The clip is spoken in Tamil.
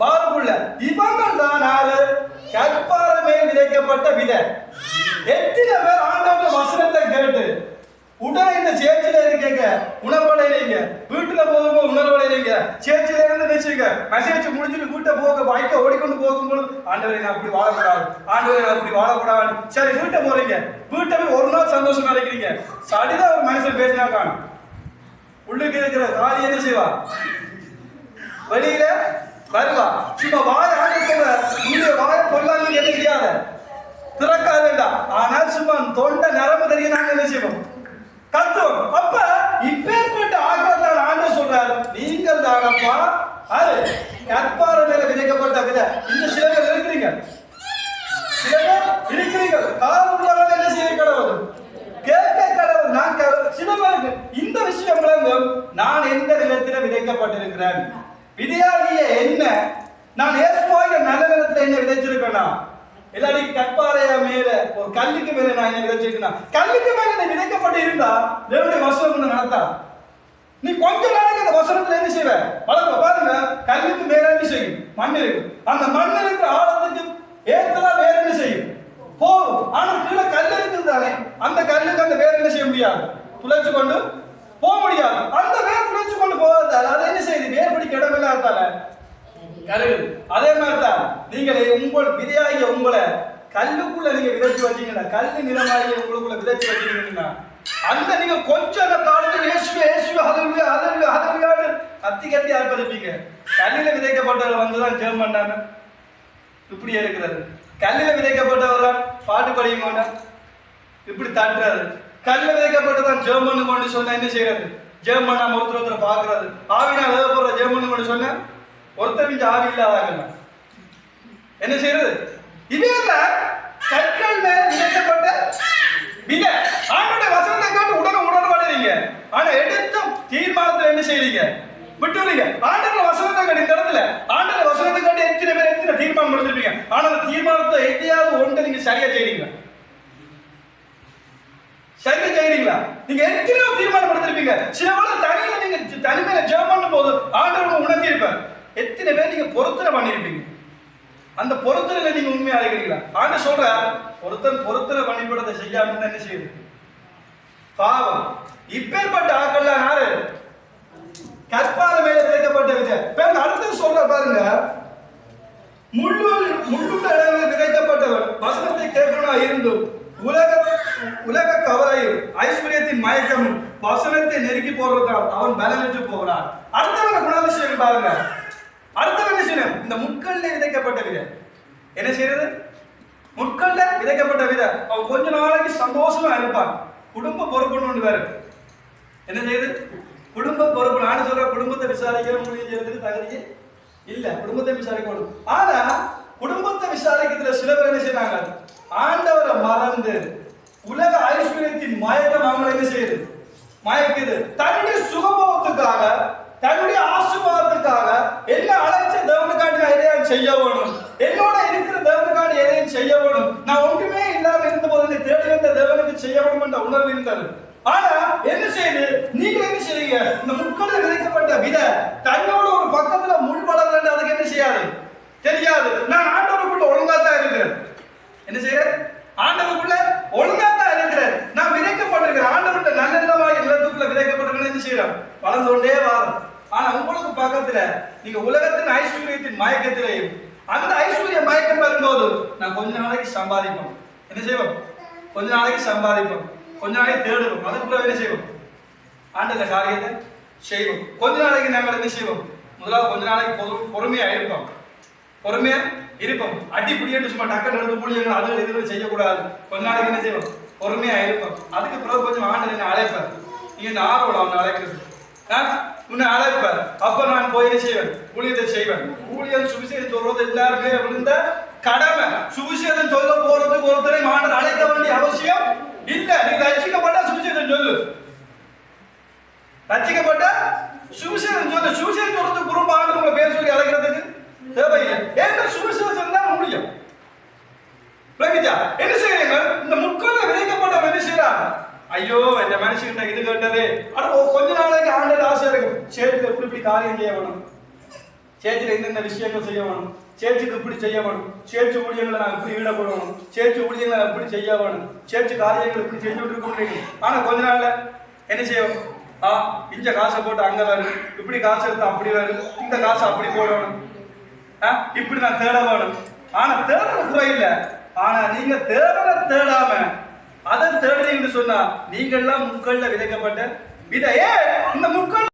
பாருக்குள்ள இவங்கள் தான் ஆறு கற்பாறை மேல் விதைக்கப்பட்ட விதை. எத்தனை பேர் ஆண்டவருடைய வசனத்தை கேட்டு உடனே இந்த சேர்ச்சில இருக்கீங்க, உணர்வடைறீங்க, வீட்டுல போகும்போது உணர்வடைறீங்க, சேர்ச்சில இருந்து நினைச்சுங்க மெசேஜ் முடிச்சுட்டு வீட்டை போக பைக்கை ஓடிக்கொண்டு போகும்போது ஆண்டவரை நான் அப்படி வாழக்கூடாது, ஆண்டவரை நான் அப்படி வாழக்கூடாது. சரி வீட்டை போறீங்க, வீட்டை போய் ஒரு நாள் சந்தோஷமா இருக்கிறீங்க, சரிதான் ஒரு மனுஷன் பேசினா காணும். உள்ளுக்கு இருக்கிற காரி என்ன செய்வா? வெளியில வருவா. சும்மா வாய ஆண்டு வாய பொருளாங்க என்ன செய்யாத திறக்காதா. ஆனால் சும்மா தொண்டை நரம்பு தெரிய நாங்க என்ன செய்வோம்? கத்துவோம். அப்ப இப்பேற்பட்ட ஆகத்தான் ஆண்டவர் சொல்றாரு, நீங்கள் தானப்பா அது கற்பாறை மேல விதைக்கப்பட்ட விதை. இந்த சில பேர் இருக்கிறீங்க, சில பேர் இருக்கிறீங்க, கால் உள்ளவங்க என்ன செய்ய கடவுள் கேட்க கடவுள். நான் சில பேருக்கு இந்த விஷயம் விளங்கும். நான் எந்த நிலத்தில விதைக்கப்பட்டிருக்கிறேன், விதையாகிய என்ன நான் ஏசுவாகிய நல்ல நிலத்துல என்ன விதைச்சிருக்கேனா, இல்லாட்டி கற்பாறைய மேல ஒரு கல்லுக்கு மேல நான் என்ன விதைச்சிருக்கேன். கல்லுக்கு மேல என்ன விதைக்கப்பட்டு இருந்தா தேவனுடைய வசனம் நடத்தா. நீ கொஞ்ச நாளைக்கு அந்த வசனத்துல என்ன செய்வ வளர்க்க பாருங்க. கல்லுக்கு மேல என்ன செய்யும்? மண் இருக்கு. அந்த மண் இருக்கிற ஆழத்துக்கு ஏத்தலா வேற என்ன செய்யும்? போகும். ஆனா கீழே கல் இருக்குது தானே, அந்த கல்லுக்கு அந்த வேற என்ன செய்ய முடியாது? துளைச்சு கொண்டு போக முடியாது. அந்த வேர் துளைச்சு கொண்டு போகாதால அதை என்ன செய்யுது? வேர்படி கிடமில்லாதால கருது. அதே மாதிரி தான் நீங்கள் உங்கள் விதையாகிய உங்களை கல்லுக்குள்ள நீங்க விதைச்சு வச்சீங்கன்னா, கல்லு நிலமாகிய உங்களுக்குள்ள விதைச்சு வச்சீங்கன்னா, அந்த நீங்க கொஞ்சம் காலத்துல இயேசுவே இயேசுவே ஹல்லேலூயா ஹல்லேலூயா ஹல்லேலூயா கத்தி கத்தி ஆர்ப்பரிப்பீங்க. கல்லில விதைக்கப்பட்டவர் வந்துதான் ஜெபம் பண்ணாம இப்படி இருக்கிறது. கல்லில விதைக்கப்பட்டவர் தான் பாட்டு படிக்க வேண்டாம் இப்படி தட்டுறாரு. கல்லில விதைக்கப்பட்டதான் ஜெபம் பண்ணு கொண்டு சொன்னா என்ன செய்யறது? ஜெபம் பண்ணாம ஒருத்தர் பாக்குறது. ஆவினா வேத போற ஜெபம் பண்ணு கொண்டு சொன்ன ஒருத்தர் மிஞ்ச ஆவி இல்லாதாங்க என்ன செய்யறது? இவையில கற்கள் மேல விதைக்கப்பட்ட விதை. ஆண்டோட வசனத்தை காட்டு உடனே உணர்வாடுறீங்க. ஆனா எடுத்த தீர்மானத்துல என்ன செய்யறீங்க? விட்டுறீங்க. ஆண்டோட வசனத்தை காட்டு இந்த இடத்துல ஆண்டோட வசனத்தை காட்டி எத்தனை பேர் எத்தனை தீர்மானம் எடுத்துருப்பீங்க. ஆனா அந்த தீர்மானத்தை எத்தையாவது ஒன்று நீங்க சரியா செய்றீங்களா? சரியா செய்றீங்களா? நீங்க எத்தனையோ தீர்மானம் எடுத்திருப்பீங்க. சில வேளை தனியில நீங்க தனிமையில ஜெபம் பண்ணும் போது ஆண்டவர் உணர்த்தி இருப்பார். எத்தனை பேர் நீங்க பொருத்தனை பண்ணிருப்பீங்க. அந்த பொருத்தனை நீங்க உண்மையா இருக்கிறீங்களா? ஆண்டு சொல்ற ஒருத்தன் பொருத்தனை பண்ணிவிடத்தை செய்யாம என்ன செய்யுது? பாவம். இப்பேற்பட்ட ஆக்கள்லாம் யாரு? கற்பாறை மேல விதைக்கப்பட்ட விதை. அடுத்து சொல்ற பாருங்க, முள்ளுள்ள இடங்களில் விதைக்கப்பட்டவர் வசனத்தை கேட்கணும் இருந்தும் உலக கவலையும் ஐஸ்வர்யத்தின் மயக்கமும் வசனத்தை நெருக்கி போடுறதால் அவன் பலனற்று போகிறான். அடுத்தவங்க குணாதிசயம் பாருங்க. அடுத்தவன் என்ன செய்யணும்? இந்த முட்கல்ல விதைக்கப்பட்ட விதை என்ன செய்யறது? முட்கல்ல விதைக்கப்பட்ட விதை. அவன் கொஞ்ச நாளைக்கு சந்தோஷமா இருப்பான். குடும்ப பொறுப்புன்னு வேற என்ன செய்யுது? குடும்ப பொறுப்பு. நான் சொல்ற குடும்பத்தை விசாரிக்கிற முடிவு செய்யறதுக்கு தகுதியே இல்ல. குடும்பத்தை விசாரிக்கணும். ஆனா குடும்பத்தை விசாரிக்கிறதுல சில பேர் என்ன செய்யறாங்க? ஆண்டவரை மறந்து உலக ஐஸ்வர்யத்தின் மயக்கம் அவங்களை என்ன செய்யுது? மயக்குது. தன்னுடைய சுகபோகத்துக்காக தன்னுடைய ஆசீர்வாதத்துக்காக என்ன அழைச்ச தேவனுக்காண்டி நான் எதையும் செய்ய வேணும், என்னோட இருக்கிற தேவனுக்காண்டி எதையும் செய்ய வேணும், நான் ஒன்றுமே இல்லாம இருந்த போது என்னை தேடி வந்த தேவனுக்கு செய்ய வேணும் என்ற உணர்வு இருந்தது. ஆனா என்ன செய்யுது? நீங்க என்ன செய்றீங்க? இந்த முட்களில் விதைக்கப்பட்ட விதை தன்னோட ஒரு பக்கத்துல முள் வளர்ந்து அதுக்கு என்ன செய்யாது? தெரியாது. நான் ஆண்டவருக்குள்ள ஒழுங்காத்தான் இருக்கிறேன். என்ன செய்யறேன்? ஆண்டவருக்குள்ள ஒழுங்காத்தான் இருக்கிறேன். நான் விதைக்கப்பட்டிருக்கிறேன். ஆண்டவருடைய நல்ல நிலமாக இல்லத்துக்குள்ள விதைக்கப்பட்டிருக்கேன். என்ன செய்யறோம்? வளர்ந்து கொண்டே வாரம். ஆனா உங்களுக்கு பக்கத்துல நீங்க உலகத்தின் ஐஸ்வர்யத்தின் மயக்கத்திலேயும் அந்த ஐஸ்வர்ய மயக்கம் வரும்போது நான் கொஞ்ச நாளைக்கு சம்பாதிப்போம். என்ன செய்வோம்? கொஞ்ச நாளைக்கு சம்பாதிப்போம், கொஞ்ச நாளைக்கு தேடுவோம். அதுக்குள்ள என்ன செய்வோம்? ஆண்டவருடைய காரியத்தை செய்வோம். கொஞ்ச நாளைக்கு நாங்கள் என்ன செய்வோம்? முதலாவது கொஞ்ச நாளைக்கு பொறுமையா இருப்போம். பொறுமையா இருப்போம். அடிப்படியே சும்மா டக்குன்னு எடுத்து புள்ளியங்கள் அது எதுவும் செய்யக்கூடாது. கொஞ்ச நாளைக்கு என்ன செய்வோம்? பொறுமையா இருப்போம். அதுக்கு பிறகு கொஞ்சம் ஆண்டவர் என்ன அழைப்பார். நீங்க இந்த ஆர்வம் அவனை அழைக்கிறது உன்னை அழைப்பார். அப்ப நான் போய் செய்வேன், ஊழியத்தை செய்வேன். ஊழியன் சுவிசேஷம் சொல்றது எல்லாருமே விழுந்த கடமை. சுவிசேஷம் சொல்ல போறதுக்கு ஒருத்தரை ஆண்டவர் அழைக்க வேண்டிய அவசியம் இல்ல. நீங்க ரட்சிக்கப்பட்ட சுவிசேஷம் சொல்லு, ரட்சிக்கப்பட்ட சுவிசேஷம் சொல்லு. சுவிசேஷம் சொல்றதுக்கு குறும்ப ஆண்டு உங்களை பேர் சொல்லி அழைக்கிறதுக்கு தேவையில்லை. ஏன்னா சுவிசேஷம் தான் முடியும். என்ன செய்யறீங்க? இந்த முட்கள விதைக்கப்பட்ட என்ன செய்யறாங்க? ஐயோ இந்த மனுஷன் இது கேட்டது. ஆனா கொஞ்ச நாளைக்கு ஆண்டவர் ஆசை இருக்கும். சரி இப்படி காரியம் செய்ய வேணும், சேர்ச்சியில் என்னென்ன விஷயங்கள் செய்ய வேணும், சேர்ச்சுக்கு இப்படி செய்ய வேணும், சேர்ச்சி ஊழியங்களை நான் இப்படி ஈடுபடணும், சேர்ச்சி ஊழியங்களை நான் இப்படி செய்ய வேணும், சேர்ச்சி காரியங்கள் இப்படி செஞ்சுட்டு இருக்க முடியும். ஆனா கொஞ்ச நாள்ல என்ன செய்யும், இங்க காசை போட்டு அங்க வரும், இப்படி காசு எடுத்து அப்படி வரும், இந்த காசை அப்படி போடணும், இப்படி நான் தேட வேணும். ஆனா தேடுற குறை இல்லை. ஆனா நீங்க தேடாம அதை தேடுறீங்கன்னு சொன்னா நீங்க எல்லாம் முக்கள்ல விதைக்கப்பட்ட விதையே இந்த முக்கள்